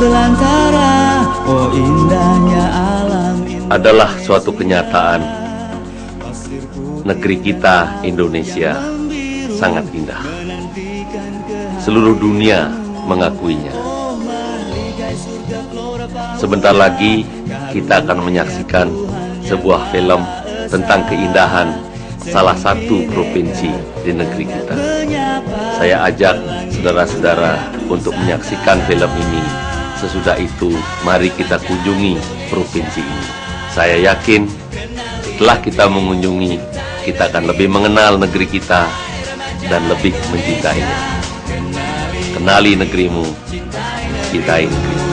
belantara, oh indahnya alam adalah suatu kenyataan. Negeri kita, Indonesia, sangat indah. Seluruh dunia mengakuinya. Sebentar lagi kita akan menyaksikan sebuah film tentang keindahan salah satu provinsi di negeri kita. Saya ajak saudara-saudara untuk menyaksikan film ini. Sesudah itu, mari kita kunjungi provinsi ini. Saya yakin setelah kita mengunjungi, kita akan lebih mengenal negeri kita dan lebih mencintainya. Kenali negerimu, cintai negerimu.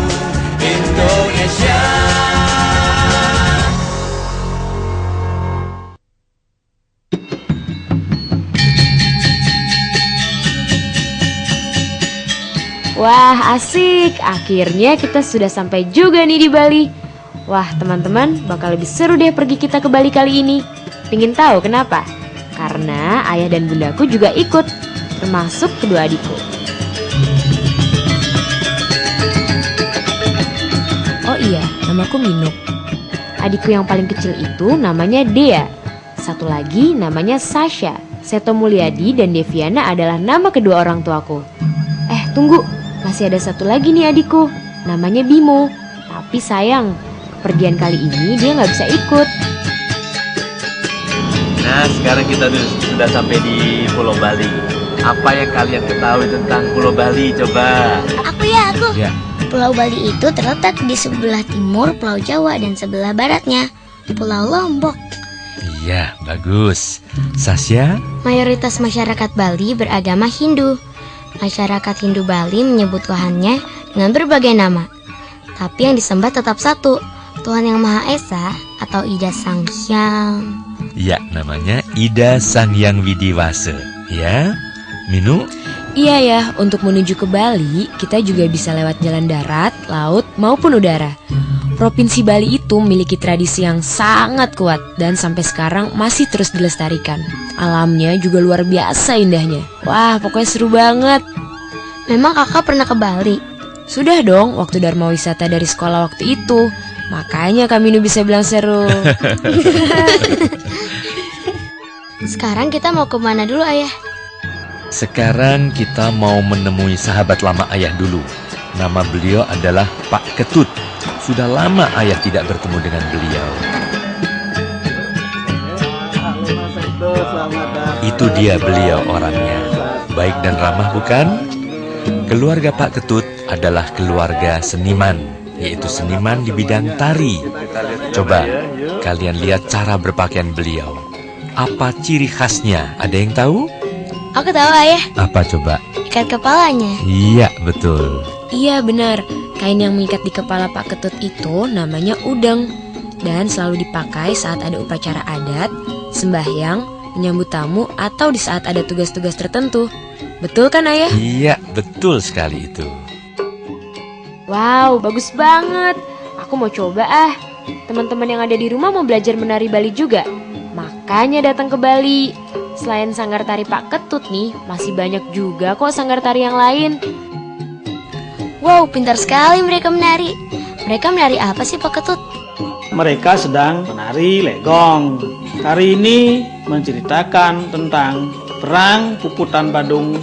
Indonesia. Wah, asik. Akhirnya kita sudah sampai juga nih di Bali. Wah, teman-teman, bakal lebih seru deh pergi kita ke Bali kali ini. Pingin tahu kenapa? Karena ayah dan bundaku juga ikut, termasuk kedua adikku. Oh iya, namaku Minuk. Adikku yang paling kecil itu namanya Dea. Satu lagi namanya Sasha. Seto Mulyadi dan Deviana adalah nama kedua orang tuaku. Tunggu, masih ada satu lagi nih adikku, namanya Bimo. Tapi sayang, kepergian kali ini dia nggak bisa ikut. Nah, sekarang kita sudah sampai di Pulau Bali. Apa yang kalian ketahui tentang Pulau Bali? Coba. Aku. Ya. Pulau Bali itu terletak di sebelah timur Pulau Jawa dan sebelah baratnya Pulau Lombok. Iya, bagus. Sasya? Mayoritas masyarakat Bali beragama Hindu. Masyarakat Hindu Bali menyebut Tuhannya dengan berbagai nama. Tapi yang disembah tetap satu, Tuhan Yang Maha Esa atau Ida Sang Hyang. Ya, namanya Ida Sang Hyang Widiwase. Ya, Minu? Iya ya, untuk menuju ke Bali, kita juga bisa lewat jalan darat, laut, maupun udara. Provinsi Bali itu memiliki tradisi yang sangat kuat dan sampai sekarang masih terus dilestarikan. Alamnya juga luar biasa indahnya. Wah, pokoknya seru banget. Memang kakak pernah ke Bali? Sudah dong, waktu Dharma Wisata dari sekolah waktu itu. Makanya kami bisa bilang seru. Sekarang kita mau kemana dulu, Ayah? Sekarang kita mau menemui sahabat lama ayah dulu. Nama beliau adalah Pak Ketut. Sudah lama ayah tidak bertemu dengan beliau. Itu dia beliau orangnya. Baik dan ramah bukan? Keluarga Pak Ketut adalah keluarga seniman, yaitu seniman di bidang tari. Coba kalian lihat cara berpakaian beliau. Apa ciri khasnya? Ada yang tahu? Aku tahu, Ayah. Apa coba? Ikat kepalanya. Iya, betul. Iya, benar. Kain yang mengikat di kepala Pak Ketut itu namanya udeng. Dan selalu dipakai saat ada upacara adat, sembahyang, menyambut tamu, atau di saat ada tugas-tugas tertentu. Betul kan, Ayah? Iya, betul sekali itu. Wow, bagus banget. Aku mau coba Teman-teman yang ada di rumah mau belajar menari Bali juga. Makanya datang ke Bali. Selain sanggar tari Pak Ketut nih, masih banyak juga kok sanggar tari yang lain. Wow, pintar sekali mereka menari. Mereka menari apa sih Pak Ketut? Mereka sedang menari legong. Tari ini menceritakan tentang perang Puputan Badung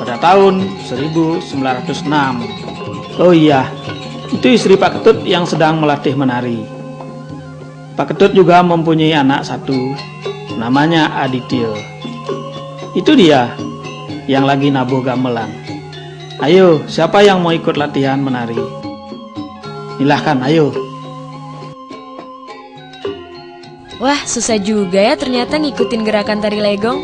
pada tahun 1906. Oh iya, itu istri Pak Ketut yang sedang melatih menari. Pak Ketut juga mempunyai anak satu, namanya Aditya. Itu dia yang lagi nabuh gamelan. Ayo, siapa yang mau ikut latihan menari? Silahkan, ayo. Wah, susah juga ya ternyata ngikutin gerakan tari legong.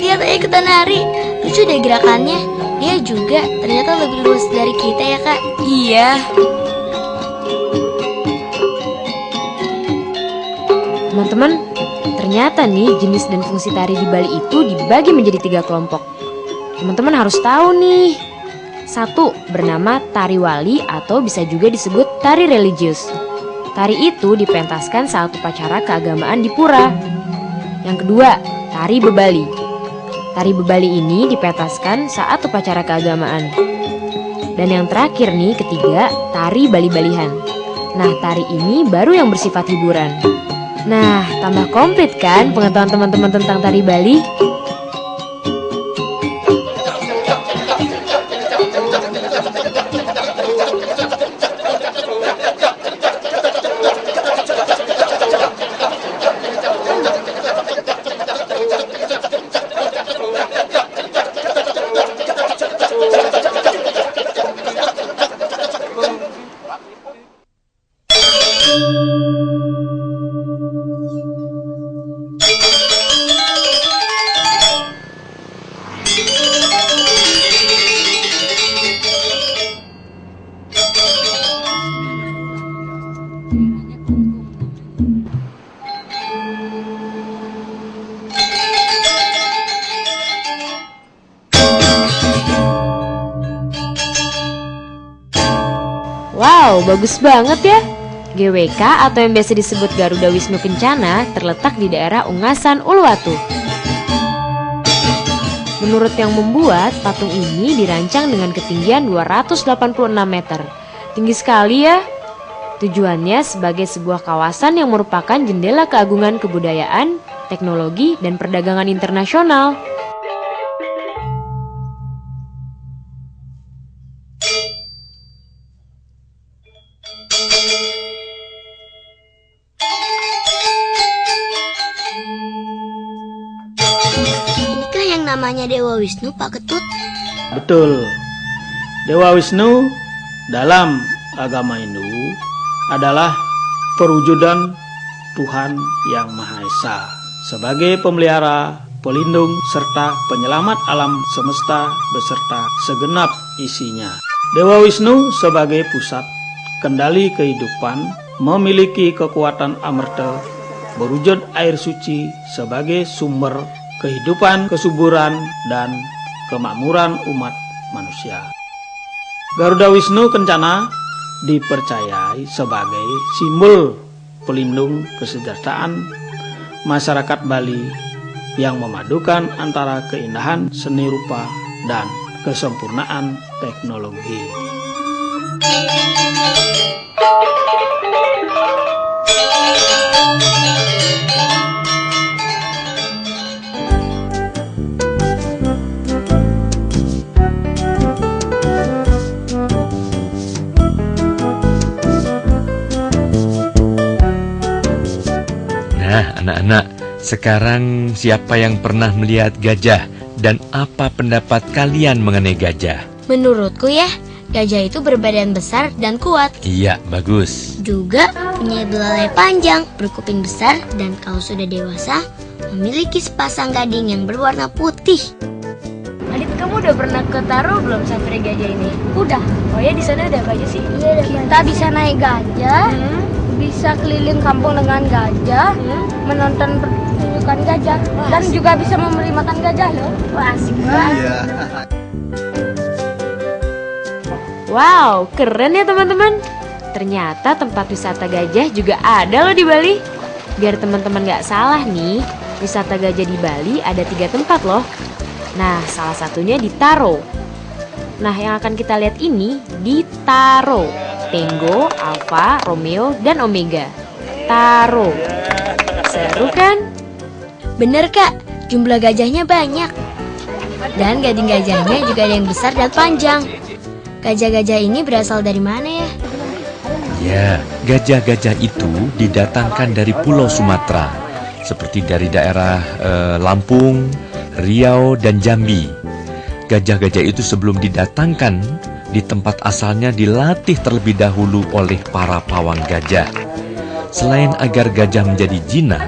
Lihat aja ikutan nari, lucu deh gerakannya. Dia juga ternyata lebih lurus dari kita ya, Kak. Iya. Teman-teman, ternyata nih jenis dan fungsi tari di Bali itu dibagi menjadi 3 kelompok. Teman-teman harus tahu nih. 1, bernama tari wali atau bisa juga disebut tari religius. Tari itu dipentaskan saat upacara keagamaan di pura. Yang kedua, tari bebali. Tari bebali ini dipentaskan saat upacara keagamaan. Dan yang terakhir nih, ketiga, tari bali-balihan. Nah, tari ini baru yang bersifat hiburan. Nah, tambah komplit kan pengetahuan teman-teman tentang tari Bali? Wow, bagus banget ya. GWK atau yang biasa disebut Garuda Wisnu Kencana terletak di daerah Ungasan, Uluwatu. Menurut yang membuat, patung ini dirancang dengan ketinggian 286 meter. Tinggi sekali ya. Tujuannya sebagai sebuah kawasan yang merupakan jendela keagungan kebudayaan, teknologi, dan perdagangan internasional. Inikah yang namanya Dewa Wisnu, Pak Ketut? Betul. Dewa Wisnu dalam agama Hindu adalah perwujudan Tuhan Yang Maha Esa sebagai pemelihara, pelindung, serta penyelamat alam semesta beserta segenap isinya. Dewa Wisnu sebagai pusat kendali kehidupan memiliki kekuatan amerta, berwujud air suci sebagai sumber kehidupan, kesuburan, dan kemakmuran umat manusia. Garuda Wisnu Kencana dipercayai sebagai simbol pelindung kesejahteraan masyarakat Bali yang memadukan antara keindahan seni rupa dan kesempurnaan teknologi. Nah, anak-anak, sekarang siapa yang pernah melihat gajah dan apa pendapat kalian mengenai gajah? Menurutku ya, gajah itu berbadan besar dan kuat. Iya, bagus. Juga punya belalai panjang, berkuping besar, dan kalau sudah dewasa, memiliki sepasang gading yang berwarna putih. Adit, kamu udah pernah ke Taro belum safari gajah ini? Udah. Oh ya, di sana ada apa aja sih? Kita bisa naik gajah, bisa keliling kampung dengan gajah, menonton pertunjukan gajah, dan juga bisa membeli makan gajah loh. Wah, asik banget. Wow, keren ya teman-teman. Ternyata tempat wisata gajah juga ada loh di Bali. Biar teman-teman gak salah nih, wisata gajah di Bali ada 3 tempat loh. Nah, salah satunya di Taro. Nah, yang akan kita lihat ini di Taro. Tango, Alfa, Romeo, dan Omega. Taro. Seru kan? Bener Kak, jumlah gajahnya banyak. Dan gading gajahnya juga ada yang besar dan panjang. Gajah-gajah ini berasal dari mana ya? Ya, gajah-gajah itu didatangkan dari Pulau Sumatera, seperti dari daerah Lampung, Riau, dan Jambi. Gajah-gajah itu sebelum didatangkan, di tempat asalnya dilatih terlebih dahulu oleh para pawang gajah. Selain agar gajah menjadi jinak,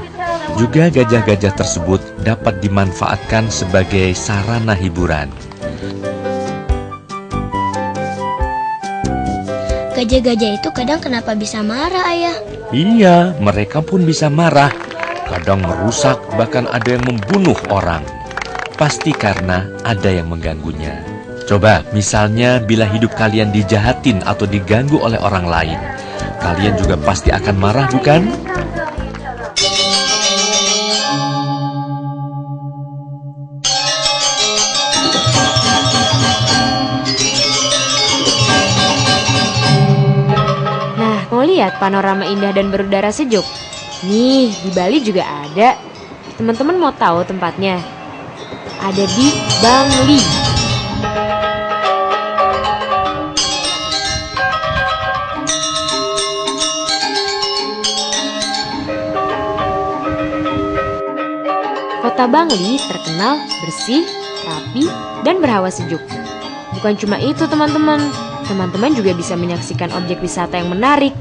juga gajah-gajah tersebut dapat dimanfaatkan sebagai sarana hiburan. Gajah-gajah itu kadang kenapa bisa marah, Ayah? Iya, mereka pun bisa marah. Kadang merusak, bahkan ada yang membunuh orang. Pasti karena ada yang mengganggunya. Coba, misalnya bila hidup kalian dijahatin atau diganggu oleh orang lain, kalian juga pasti akan marah, bukan? lihat panorama indah dan berudara sejuk? Nih, di Bali juga ada. Teman-teman mau tahu tempatnya? Ada di Bangli. Kota Bangli terkenal bersih, rapi, dan berhawa sejuk. Bukan cuma itu teman-teman. Teman-teman juga bisa menyaksikan objek wisata yang menarik,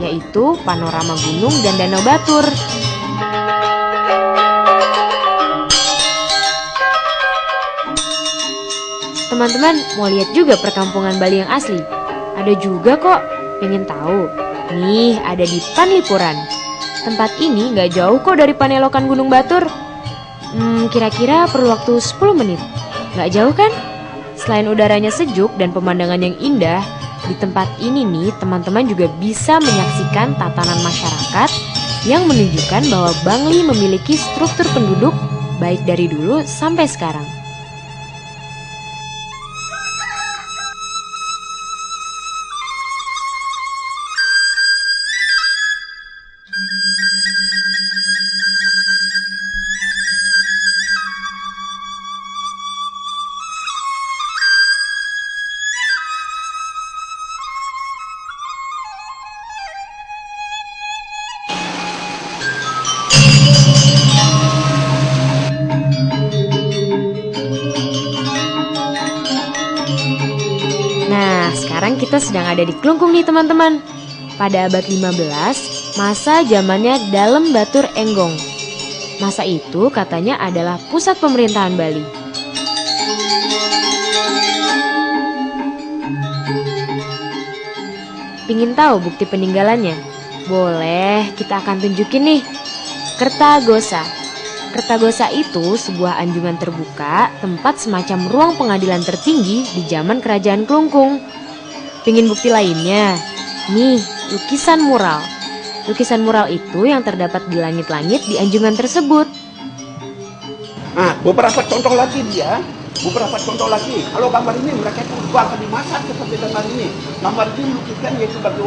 yaitu panorama gunung dan danau Batur. Teman-teman mau lihat juga perkampungan Bali yang asli? Ada juga kok, pengen tahu? Nih, ada di Panlipuran. Tempat ini nggak jauh kok dari Panelokan Gunung Batur. Kira-kira perlu waktu 10 menit. Nggak jauh kan? Selain udaranya sejuk dan pemandangan yang indah, di tempat ini nih teman-teman juga bisa menyaksikan tatanan masyarakat yang menunjukkan bahwa Bangli memiliki struktur penduduk baik dari dulu sampai sekarang. Nah, sekarang kita sedang ada di Klungkung nih teman-teman. Pada abad 15, masa zamannya Dalem Batur Enggong. Masa itu katanya adalah pusat pemerintahan Bali. Pingin tahu bukti peninggalannya? Boleh, kita akan tunjukin nih. Kertagosa. Kertagosa itu sebuah anjungan terbuka, tempat semacam ruang pengadilan tertinggi di zaman kerajaan Klungkung. Pingin bukti lainnya? Nih, lukisan mural. Lukisan mural itu yang terdapat di langit-langit di anjungan tersebut. Nah, beberapa contoh lagi dia. Beberapa contoh lagi. Kalau gambar ini mereka itu akan dimasak seperti gambar ini. Gambar ini melukiskan yaitu bagi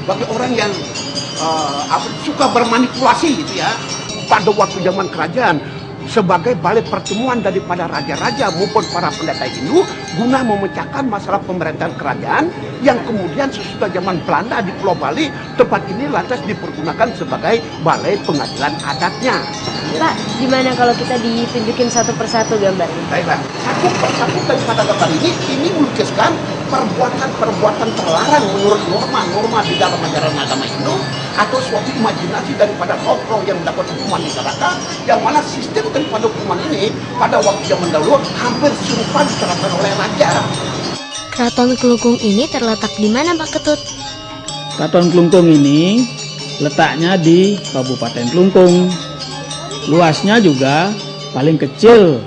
bagi orang yang suka bermanipulasi gitu ya. Pada waktu zaman kerajaan sebagai balai pertemuan daripada raja-raja maupun para pendeta Hindu guna memecahkan masalah pemerintahan kerajaan yang kemudian sesudah zaman Belanda di Pulau Bali, tempat ini lantas dipergunakan sebagai balai pengadilan adatnya. Pak, gimana kalau kita ditunjukin satu persatu gambarnya? Baiklah, satu persatu daripada gambar ini melukiskan perbuatan terlarang menurut norma di dalam ajaran agama Hindu atau suatu imajinasi daripada roh-roh yang mendapat hukuman di neraka, yang mana sistem daripada hukuman ini pada waktu zaman dahulu hampir serupa diterapkan oleh raja. Keraton Klungkung ini terletak di mana Pak Ketut? Keraton Klungkung ini letaknya di Kabupaten Klungkung. Luasnya juga paling kecil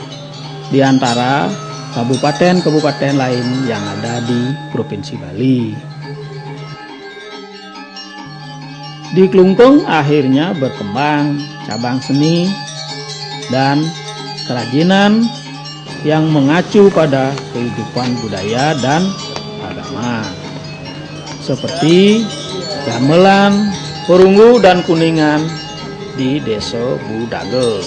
di antara kabupaten-kabupaten lain yang ada di Provinsi Bali. Di Klungkung akhirnya berkembang cabang seni dan kerajinan yang mengacu pada kehidupan budaya dan agama, seperti gamelan, perunggu, dan kuningan di Desa Budagel.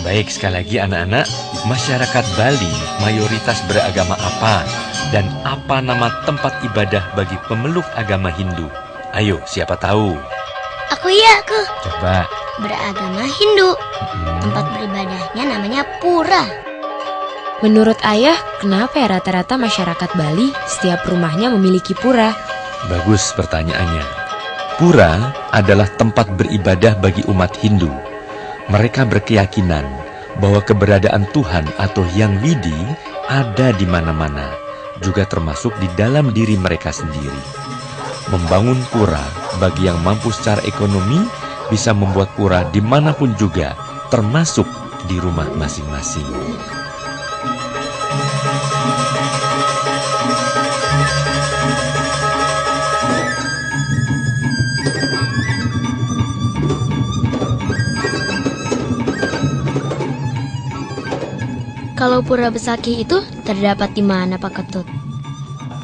Baik, sekali lagi anak-anak, masyarakat Bali mayoritas beragama apa? Dan apa nama tempat ibadah bagi pemeluk agama Hindu? Ayo, siapa tahu? Aku. Coba. Beragama Hindu. Tempat beribadahnya namanya pura. Menurut ayah, kenapa ya rata-rata masyarakat Bali setiap rumahnya memiliki pura? Bagus pertanyaannya. Pura adalah tempat beribadah bagi umat Hindu. Mereka berkeyakinan bahwa keberadaan Tuhan atau Yang Widi ada di mana-mana, juga termasuk di dalam diri mereka sendiri. Membangun pura bagi yang mampu secara ekonomi bisa membuat pura dimanapun juga, termasuk di rumah masing-masing. Kalau Pura Besakih itu terdapat di mana, Pak Ketut?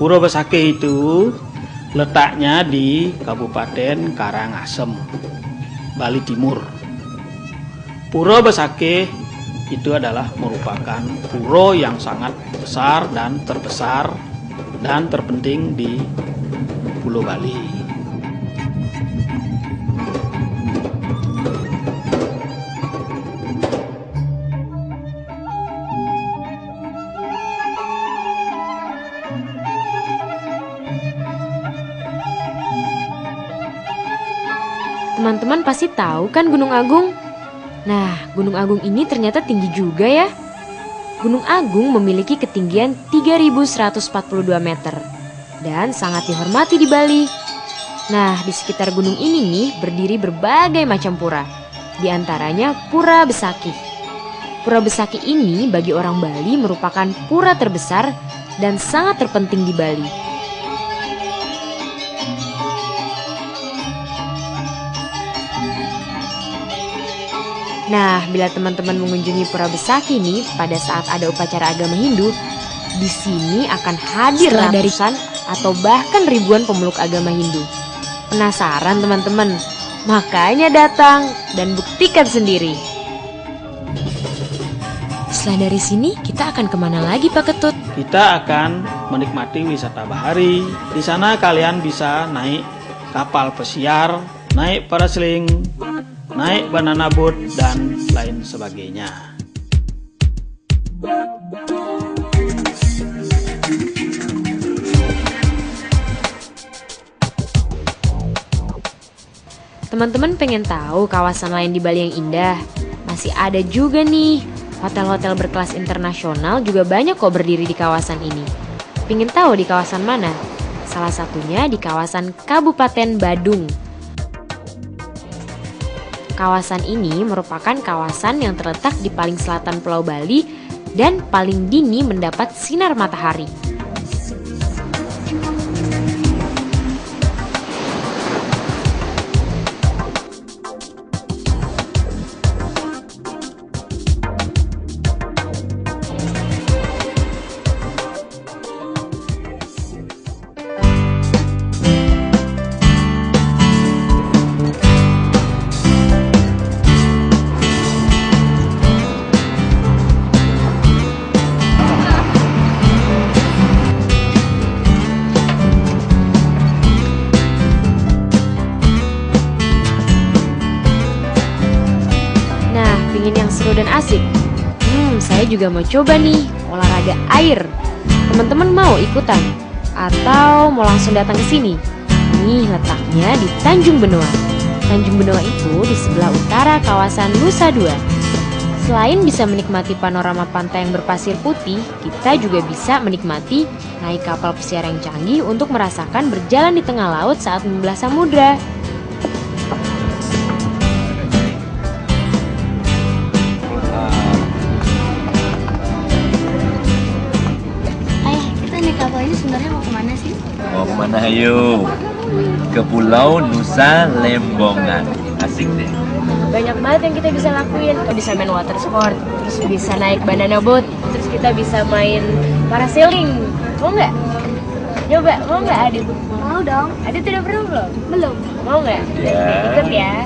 Pura Besakih itu letaknya di Kabupaten Karangasem, Bali Timur. Pura Besakih itu adalah merupakan pura yang sangat besar dan terbesar dan terpenting di Pulau Bali. Teman-teman pasti tahu kan Gunung Agung? Nah, Gunung Agung ini ternyata tinggi juga ya. Gunung Agung memiliki ketinggian 3.142 meter dan sangat dihormati di Bali. Nah, di sekitar gunung ini nih berdiri berbagai macam pura. Di antaranya Pura Besakih. Pura Besakih ini bagi orang Bali merupakan pura terbesar dan sangat terpenting di Bali. Nah, bila teman-teman mengunjungi Pura Besakih nih pada saat ada upacara agama Hindu, di sini akan hadir ratusan atau bahkan ribuan pemeluk agama Hindu. Penasaran teman-teman? Makanya datang dan buktikan sendiri. Setelah dari sini, kita akan kemana lagi Pak Ketut? Kita akan menikmati wisata bahari. Di sana kalian bisa naik kapal pesiar, naik parasailing, naik banana boat, dan lain sebagainya. Teman-teman pengen tahu kawasan lain di Bali yang indah? Masih ada juga nih. Hotel-hotel berkelas internasional juga banyak kok berdiri di kawasan ini. Pengen tahu di kawasan mana? Salah satunya di kawasan Kabupaten Badung. Kawasan ini merupakan kawasan yang terletak di paling selatan Pulau Bali dan paling dini mendapat sinar matahari. Yang seru dan asik. Saya juga mau coba nih olahraga air. Teman-teman mau ikutan? Atau mau langsung datang ke sini? Nih letaknya di Tanjung Benoa. Tanjung Benoa itu di sebelah utara kawasan Nusa Dua. Selain bisa menikmati panorama pantai yang berpasir putih, kita juga bisa menikmati naik kapal pesiar yang canggih untuk merasakan berjalan di tengah laut saat membelah samudra. Kapal ini sebenarnya mau kemana sih? Mau kemana ayo? Ke Pulau Nusa Lembongan. Asik deh. Banyak banget yang kita bisa lakuin. Kita bisa main water sport, terus bisa naik banana boat, terus kita bisa main parasailing. Mau nggak? Coba, mau nggak Adit? Mau dong. Adit udah pernah belum? Belum. Mau nggak? Ikut ya.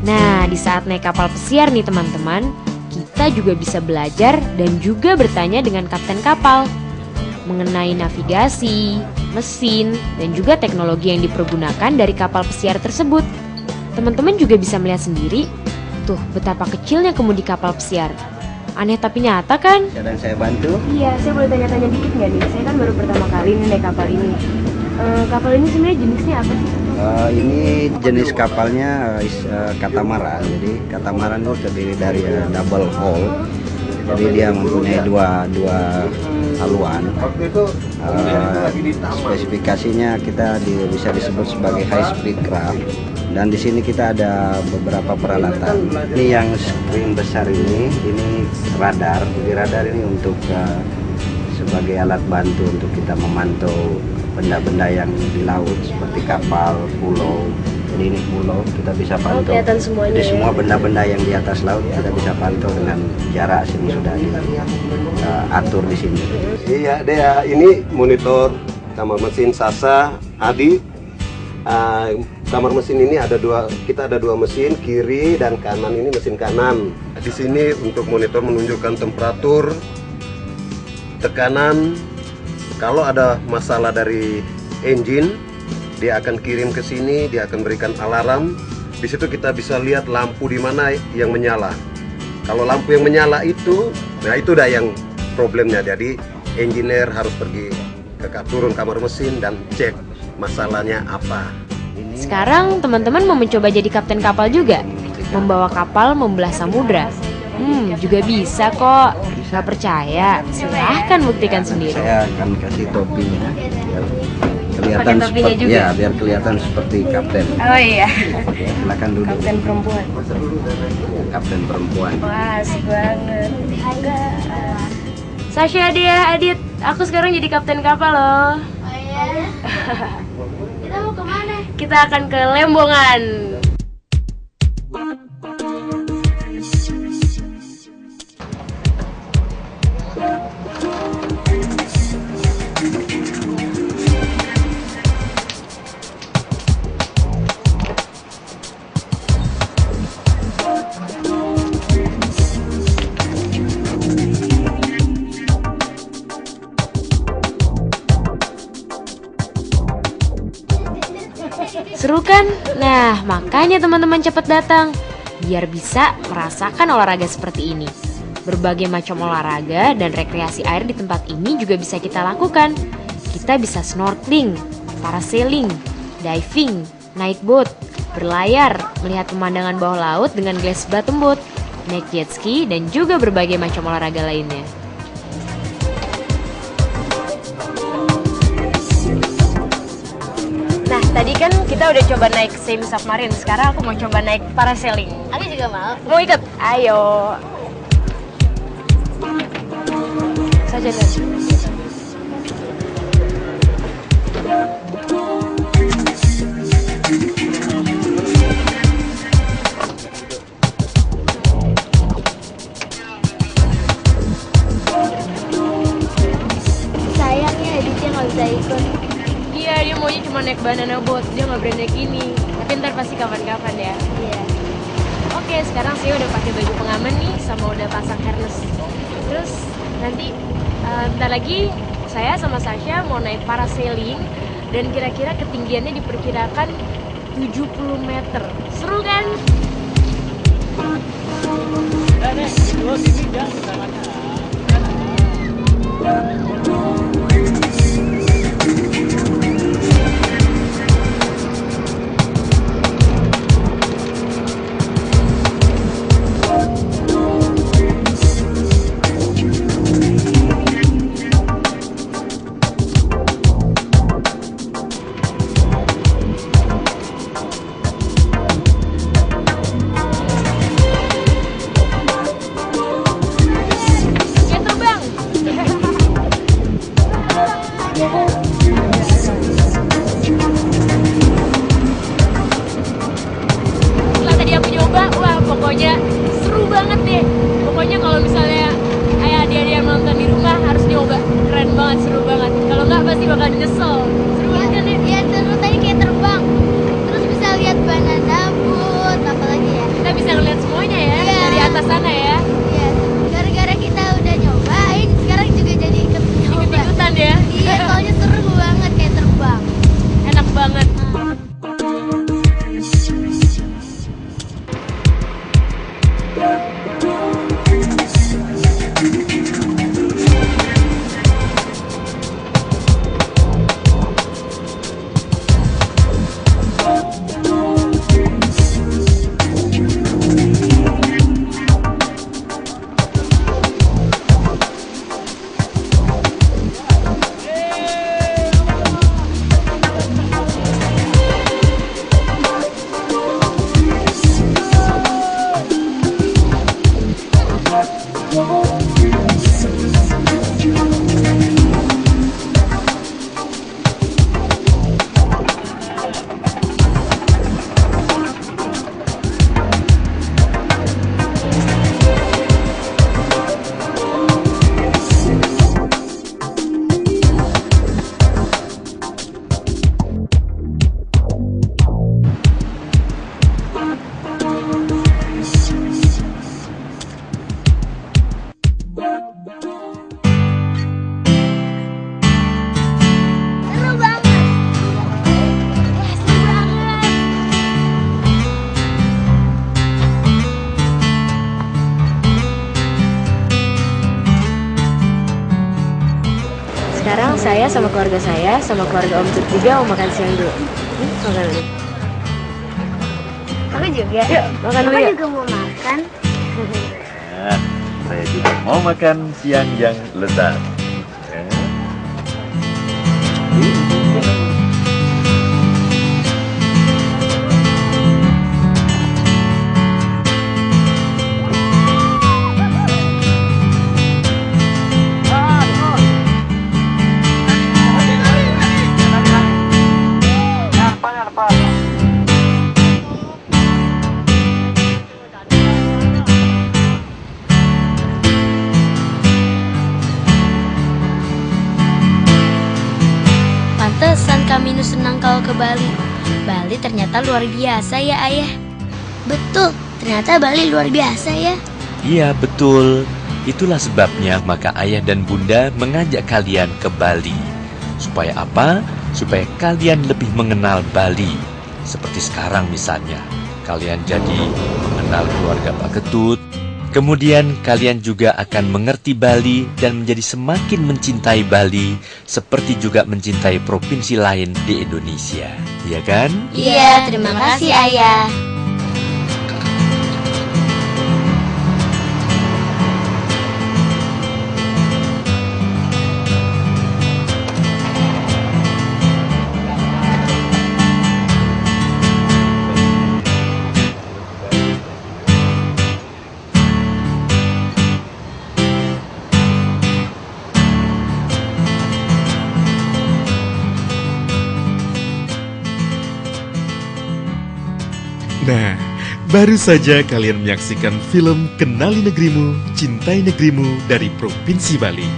Nah, di saat naik kapal pesiar nih teman-teman, kita juga bisa belajar dan juga bertanya dengan kapten kapal mengenai navigasi, mesin, dan juga teknologi yang dipergunakan dari kapal pesiar tersebut. Teman-teman juga bisa melihat sendiri, tuh betapa kecilnya kemudi kapal pesiar. Aneh tapi nyata kan? Dan saya bantu. Iya, saya boleh tanya-tanya dikit nggak nih? Saya kan baru pertama kali nih naik kapal ini. Kapal ini sebenarnya jenisnya apa sih? Ini jenis kapalnya katamaran. Jadi katamaran itu terdiri dari double hull. Jadi dia mempunyai dua haluan. Spesifikasinya kita bisa disebut sebagai high speed craft. Dan di sini kita ada beberapa peralatan. Ini yang screen besar ini radar. Jadi radar ini untuk sebagai alat bantu untuk kita memantau benda-benda yang di laut seperti kapal, pulau, Jadi ini pulau, kita bisa pantau. Kelihatan semuanya. Jadi semua benda-benda yang di atas laut kita bisa pantau dengan jarak yang sudah diatur di sini. Iya, Dea, ini monitor kamar mesin Sasa, Adi. Kamar mesin ini kita ada dua mesin, kiri dan kanan. Ini mesin kanan. Di sini untuk monitor menunjukkan temperatur, tekanan. Kalau ada masalah dari engine, dia akan kirim ke sini, dia akan berikan alarm. Di situ kita bisa lihat lampu di mana yang menyala. Kalau lampu yang menyala itu, nah itu dah yang problemnya. Jadi engineer harus pergi turun kamar mesin dan cek masalahnya apa. Sekarang teman-teman mau mencoba jadi kapten kapal juga? Membawa kapal membelah samudra? Juga bisa kok. Gak percaya? Silahkan buktikan sendiri. Saya akan kasih topinya biar kelihatan Pakai topinya seperti juga? ya, biar kelihatan seperti kapten. Oh iya. Oke, silakan duduk. Kapten perempuan. Kapten perempuan. Wah, asik banget. Sasha, Dea, Adit, aku sekarang jadi kapten kapal loh. Oh iya. Kita mau kemana? Kita akan ke Lembongan. Seru kan? Nah, makanya teman-teman cepat datang biar bisa merasakan olahraga seperti ini. Berbagai macam olahraga dan rekreasi air di tempat ini juga bisa kita lakukan. Kita bisa snorkeling, parasailing, diving, naik boat, berlayar, melihat pemandangan bawah laut dengan glass bottom boat, naik jet ski, dan juga berbagai macam olahraga lainnya. Nah, tadi kan kita udah coba naik semi submarine. Sekarang aku mau coba naik parasailing. Aku juga mau. Mau ikut? Ayo. Saja deh. Sayangnya Aditya nggak bisa ikut. Iya, dia maunya cuma naik banana boat. Dia nggak berani naik ini. Tapi ntar pasti kapan-kapan ya. Iya. Oke, sekarang saya udah pakai baju pengaman nih, sama udah pasang harness. Terus nanti bentar lagi saya sama Sasha mau naik parasailing dan kira-kira ketinggiannya diperkirakan 70 meter. Seru kan? Sekarang saya sama keluarga saya, sama keluarga Om Tut juga mau makan siang dulu. Makan dulu. Aku juga. Yuk, makan dulu Aku yuk. juga mau makan. Nah, saya juga mau makan siang yang lezat. Pantesan kami senang kalau ke Bali. Bali ternyata luar biasa ya ayah. Betul, ternyata Bali luar biasa ya. Iya, betul. Itulah sebabnya maka ayah dan bunda mengajak kalian ke Bali. Supaya apa? Supaya kalian lebih mengenal Bali. Seperti sekarang misalnya, kalian jadi mengenal keluarga Pak Ketut. Kemudian kalian juga akan mengerti Bali dan menjadi semakin mencintai Bali, seperti juga mencintai provinsi lain di Indonesia. Iya kan? Iya, terima kasih ayah. Nah, baru saja kalian menyaksikan film Kenali Negerimu, Cintai Negerimu dari Provinsi Bali.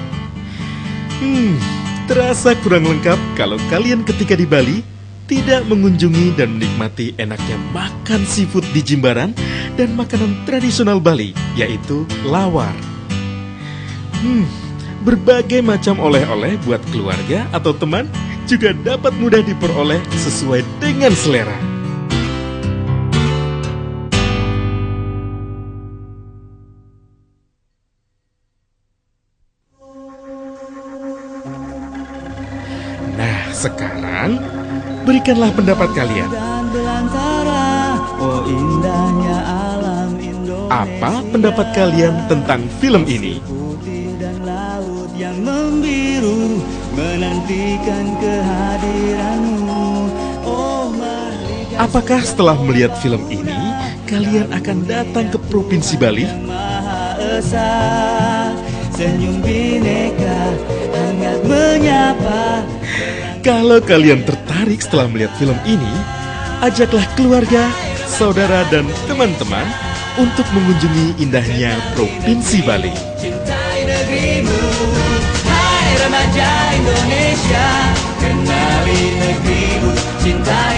Terasa kurang lengkap kalau kalian ketika di Bali tidak mengunjungi dan menikmati enaknya makan seafood di Jimbaran dan makanan tradisional Bali, yaitu lawar. Berbagai macam oleh-oleh buat keluarga atau teman juga dapat mudah diperoleh sesuai dengan selera. Nah, sekarang berikanlah pendapat kalian. Oh indahnya alam Indonesia. Apa pendapat kalian tentang film ini? Putih dan laut yang membiru menantikan kehadiranmu. Oh mari Apakah setelah melihat film ini kalian akan datang ke Provinsi Bali? Maha Esa, senyum bineka hangat menyapa. Kalau kalian tertarik setelah melihat film ini, ajaklah keluarga, saudara, dan teman-teman untuk mengunjungi indahnya Provinsi Bali. Cintai negerimu, hai remaja Indonesia. Kenali negerimu, cintai